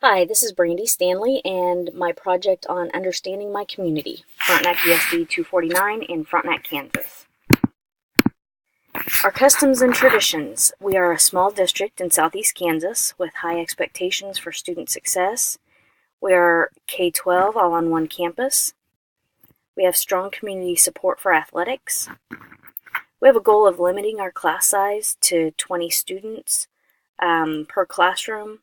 Hi, this is Brandy Stanley and my project on understanding my community, Frontenac ESD 249 in Frontenac, Kansas. Our customs and traditions. We are a small district in southeast Kansas with high expectations for student success. We are K-12 all on one campus. We have strong community support for athletics. We have a goal of limiting our class size to 20 students per classroom,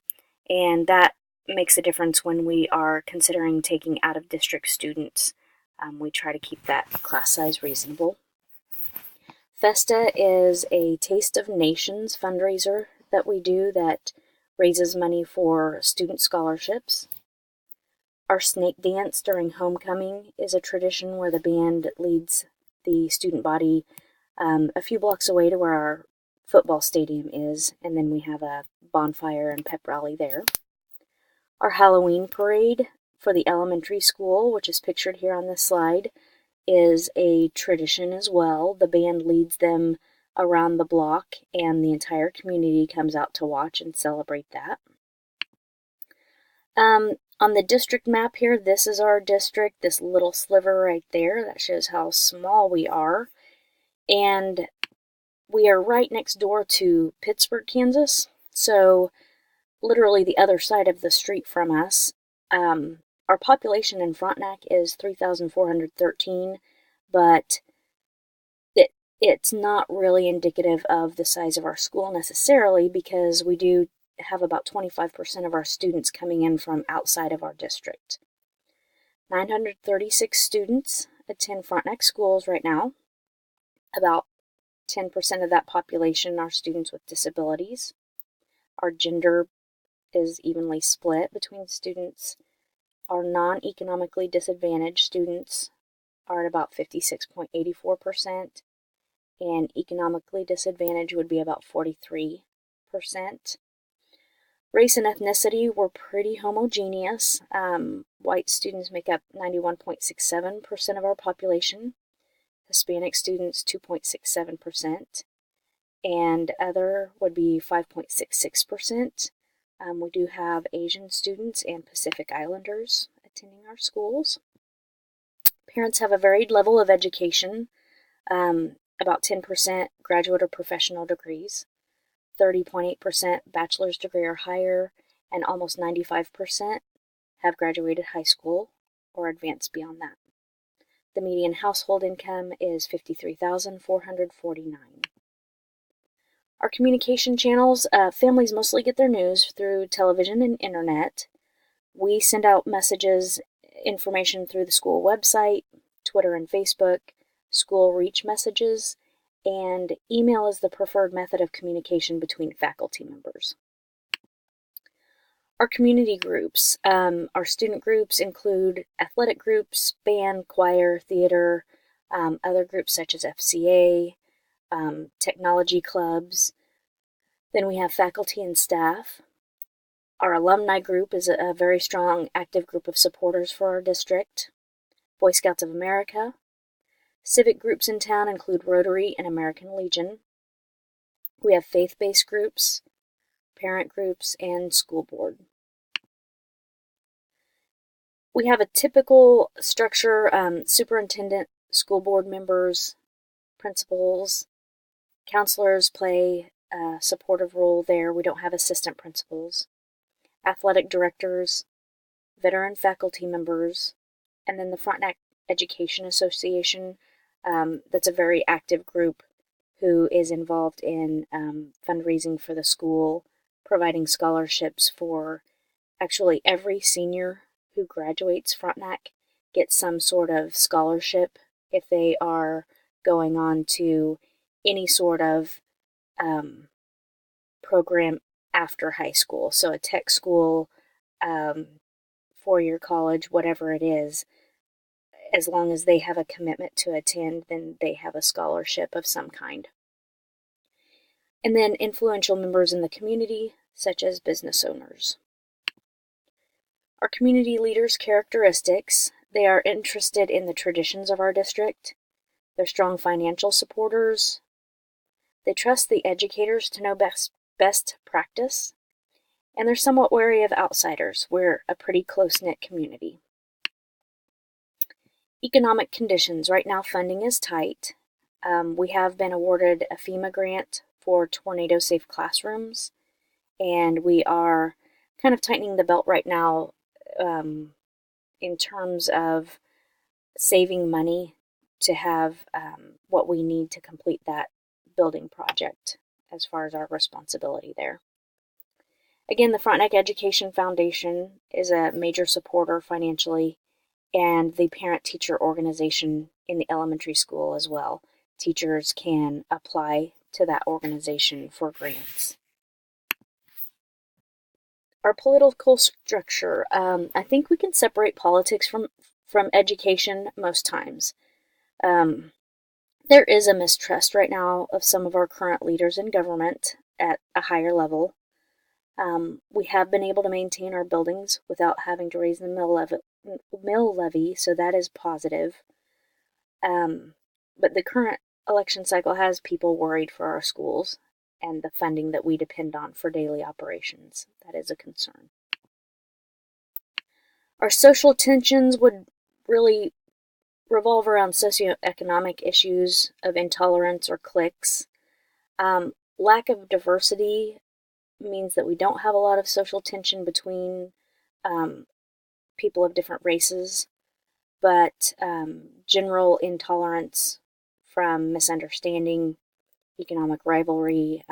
and that makes a difference when we are considering taking out-of-district students. We try to keep that class size reasonable. Festa is a Taste of Nations fundraiser that we do that raises money for student scholarships. Our snake dance during homecoming is a tradition where the band leads the student body a few blocks away to where our football stadium is, and then we have a bonfire and pep rally there. Our Halloween parade for the elementary school, which is pictured here on this slide, is a tradition as well. The band leads them around the block, and the entire community comes out to watch and celebrate that. On the district map here, this is our district, this little sliver right there. That shows how small we are. And we are right next door to Pittsburg, Kansas. So literally the other side of the street from us. Our population in Frontenac is 3,413, but it's not really indicative of the size of our school necessarily, because we do have about 25% of our students coming in from outside of our district. 936 students attend Frontenac schools right now. About 10% of that population are students with disabilities. Our gender is evenly split between students. Our non-economically disadvantaged students are at about 56.84%, and economically disadvantaged would be about 43%. Race and ethnicity were pretty homogeneous. White students make up 91.67% of our population, Hispanic students 2.67%, and other would be 5.66%. We do have Asian students and Pacific Islanders attending our schools. Parents have a varied level of education, about 10% graduate or professional degrees, 30.8% bachelor's degree or higher, and almost 95% have graduated high school or advanced beyond that. The median household income is $53,449. Our communication channels, families mostly get their news through television and internet. We send out messages, information through the school website, Twitter and Facebook, school reach messages, and email is the preferred method of communication between faculty members. Our community groups, our student groups include athletic groups, band, choir, theater, other groups such as FCA, technology clubs. Then we have faculty and staff. Our alumni group is a very strong, active group of supporters for our district. Boy Scouts of America. Civic groups in town include Rotary and American Legion. We have faith-based groups, parent groups, and school board. We have a typical structure: superintendent, school board members, principals, counselors play a supportive role there. We don't have assistant principals. Athletic directors, veteran faculty members, and then the Frontenac Education Association. That's a very active group who is involved in fundraising for the school, providing scholarships for actually every senior who graduates Frontenac gets some sort of scholarship if they are going on to any sort of program after high school. So a tech school, four-year college, whatever it is, as long as they have a commitment to attend, then they have a scholarship of some kind. And then influential members in the community, such as business owners. Our community leaders' characteristics: they are interested in the traditions of our district. They're strong financial supporters. They trust the educators to know best practice. and they're somewhat wary of outsiders. We're a pretty close-knit community. Economic conditions. Right now, funding is tight. We have been awarded a FEMA grant for tornado-safe classrooms, and we are kind of tightening the belt right now in terms of saving money to have what we need to complete that building project as far as our responsibility there. Again, the Frontenac Education Foundation is a major supporter financially, and the parent-teacher organization in the elementary school as well. Teachers can apply to that organization for grants. Our political structure. I think we can separate politics from education most times. There is a mistrust right now of some of our current leaders in government at a higher level. We have been able to maintain our buildings without having to raise the mill levy, so that is positive. But the current election cycle has people worried for our schools and the funding that we depend on for daily operations. That is a concern. Our social tensions would really revolve around socioeconomic issues of intolerance or cliques. Lack of diversity means that we don't have a lot of social tension between people of different races, but general intolerance from misunderstanding, economic rivalry,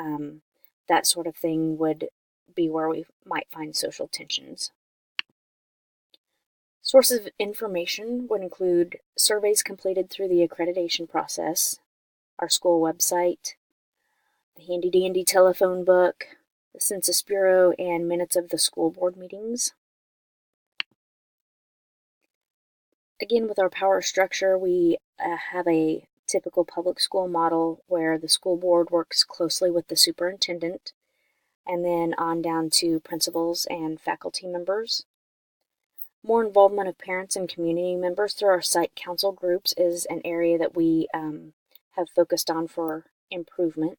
that sort of thing would be where we might find social tensions. Sources of information would include surveys completed through the accreditation process, our school website, the handy-dandy telephone book, the Census Bureau, and minutes of the school board meetings. Again, with our power structure, we have a typical public school model where the school board works closely with the superintendent, and then on down to principals and faculty members. More involvement of parents and community members through our site council groups is an area that we have focused on for improvement.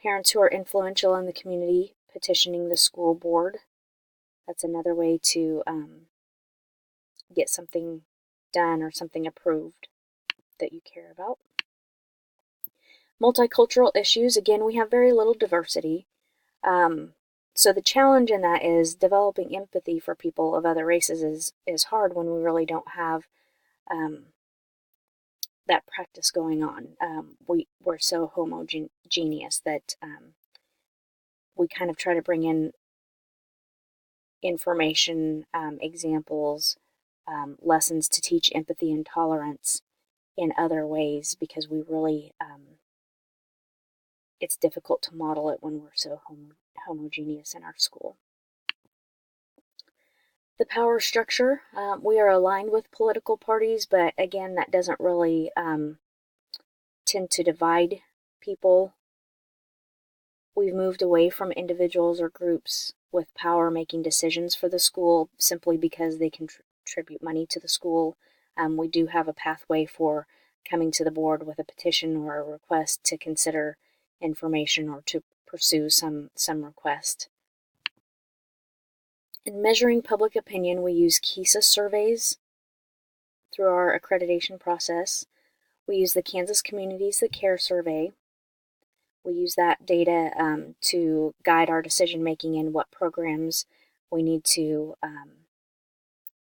Parents who are influential in the community petitioning the school board. That's another way to get something done or something approved that you care about. Multicultural issues. Again, we have very little diversity. So the challenge in that is developing empathy for people of other races is hard when we really don't have that practice going on. We're so homogeneous that we kind of try to bring in information, examples, lessons to teach empathy and tolerance in other ways because we really, it's difficult to model it when we're so homogeneous in our school. The power structure, we are aligned with political parties, but again, that doesn't really tend to divide people. We've moved away from individuals or groups with power making decisions for the school simply because they contribute money to the school. We do have a pathway for coming to the board with a petition or a request to consider information or to pursue some request. In measuring public opinion, we use KISA surveys through our accreditation process. We use the Kansas Communities That Care survey. We use that data to guide our decision making in what programs we need to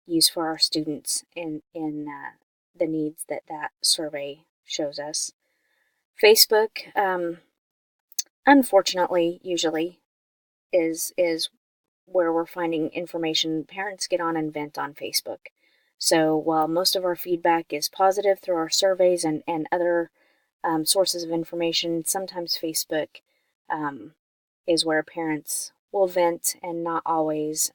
use for our students in the needs that survey shows us. Facebook, unfortunately, usually is where we're finding information. Parents get on and vent on Facebook. So while most of our feedback is positive through our surveys and other sources of information, sometimes Facebook is where parents will vent, and not always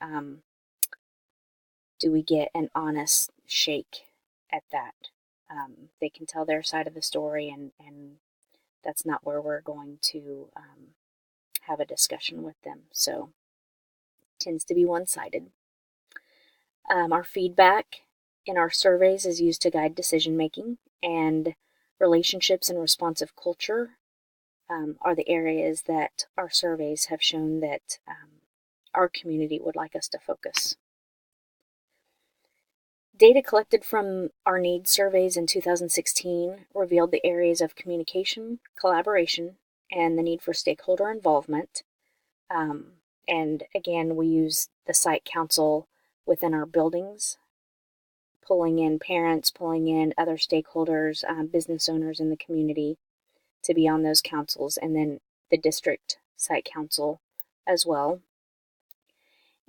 do we get an honest shake at that. They can tell their side of the story, and that's not where we're going to have a discussion with them. So it tends to be one-sided. Our feedback in our surveys is used to guide decision making, and relationships and responsive culture are the areas that our surveys have shown that our community would like us to focus. Data collected from our needs surveys in 2016 revealed the areas of communication, collaboration, and the need for stakeholder involvement. And again, we use the site council within our buildings, pulling in parents, pulling in other stakeholders, business owners in the community to be on those councils, and then the district site council as well.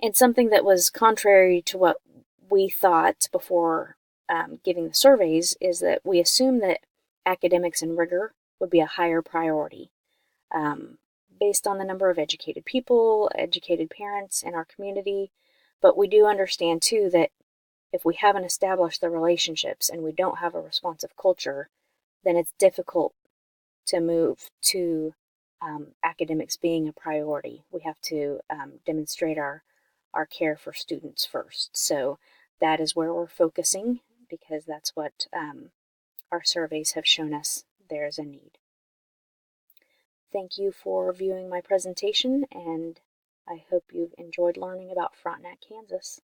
And something that was contrary to what we thought before giving the surveys is that we assumed that academics and rigor would be a higher priority based on the number of educated people, educated parents in our community. But we do understand too that if we haven't established the relationships and we don't have a responsive culture, then it's difficult to move to academics being a priority. We have to demonstrate our care for students first. So that is where we're focusing, because that's what our surveys have shown us there's a need. Thank you for viewing my presentation, and I hope you've enjoyed learning about Frontenac, Kansas.